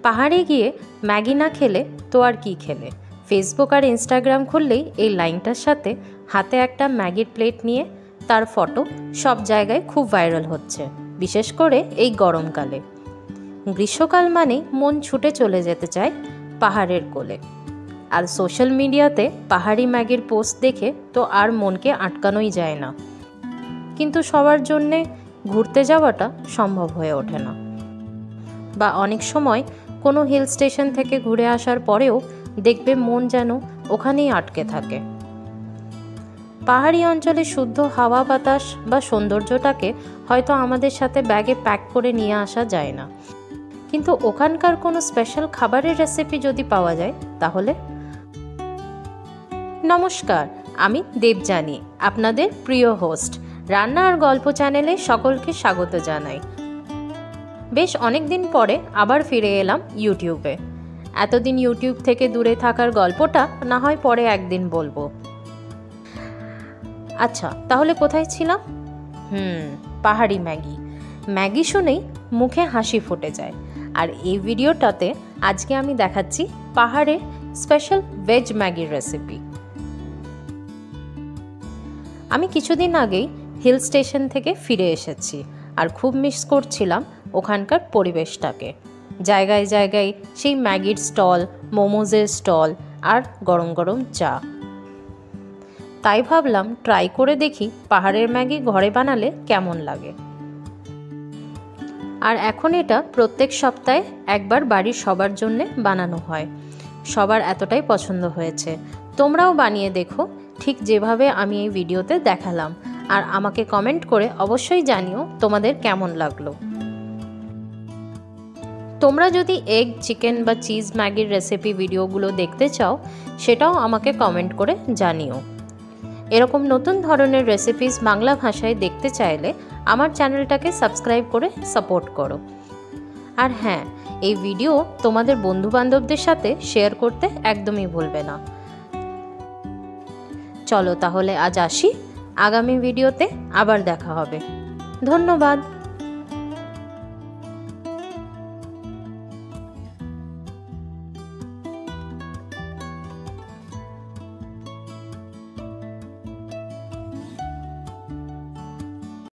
পাহাড়ে গিয়ে ম্যাগি না খেলে তো আর কি খেলে। ফেসবুক আর ইনস্টাগ্রাম খুললেই এই লাইনটার সাথে হাতে একটা ম্যাগির প্লেট নিয়ে তার ফটো সব জায়গায় খুব ভাইরাল হচ্ছে, বিশেষ করে এই গরমকালে। গ্রীষ্মকাল মানেই মন ছুটে চলে যেতে চায় পাহাড়ের কোলে। আর সোশ্যাল মিডিয়াতে পাহাড়ি ম্যাগির পোস্ট দেখে তো আর মনকে আটকানোই যায় না। কিন্তু সবার জন্যে ঘুরতে যাওয়াটা সম্ভব হয়ে ওঠে না, বা অনেক সময় কোনো হিল স্টেশন থেকে ঘুরে আসার পরেও দেখবে মন যেন ওখানেই আটকে থাকে। পাহাড়ি অঞ্চলে শুদ্ধ হাওয়া বাতাস বা সৌন্দর্যটাকে হয়তো আমাদের সাথে ব্যাগে প্যাক করে নিয়ে আসা যায় না, কিন্তু ওখানকার কোনো স্পেশাল খাবারের রেসিপি যদি পাওয়া যায় তাহলে। নমস্কার, আমি দেবযানী, আপনাদের প্রিয় হোস্ট। রান্না আর গল্প চ্যানেলে সকলকে স্বাগত জানাই। বেশ অনেক দিন পরে আবার ফিরে এলাম ইউটিউবে। এতদিন ইউটিউব থেকে দূরে থাকার গল্পটা না হয় পরে একদিন বলবো। আচ্ছা, তাহলে কোথায় ছিলাম? পাহাড়ি ম্যাগি। ম্যাগি শুনেই মুখে হাসি ফুটে যায়। আর এই ভিডিওটাতে আজকে আমি দেখাচ্ছি পাহাড়ের স্পেশাল ভেজ ম্যাগির রেসিপি। আমি কিছুদিন আগেই হিল স্টেশন থেকে ফিরে এসেছি আর খুব মিস করছিলাম ওখানকার পরিবেশটাকে। জায়গায় জায়গায় সেই ম্যাগির স্টল, মোমোজের স্টল আর গরম গরম চা। তাই ভাবলাম ট্রাই করে দেখি পাহাড়ের ম্যাগি ঘরে বানালে কেমন লাগে। আর এখন এটা প্রত্যেক সপ্তাহে একবার বাড়ির সবার জন্যে বানানো হয়। সবার এতটাই পছন্দ হয়েছে। তোমরাও বানিয়ে দেখো ঠিক যেভাবে আমি এই ভিডিওতে দেখালাম, আর আমাকে কমেন্ট করে অবশ্যই জানিও তোমাদের কেমন লাগলো। তোমরা যদি এগ, চিকেন বা চিজ ম্যাগির রেসিপি ভিডিওগুলো দেখতে চাও সেটাও আমাকে কমেন্ট করে জানিও। এরকম নতুন ধরনের রেসিপিস বাংলা ভাষায় দেখতে চাইলে আমার চ্যানেলটাকে সাবস্ক্রাইব করে সাপোর্ট করো। আর হ্যাঁ, এই ভিডিও তোমাদের বন্ধুবান্ধবদের সাথে শেয়ার করতে একদমই ভুলবে না। চলো তাহলে আজ আসি, আগামী ভিডিওতে আবার দেখা হবে। ধন্যবাদ।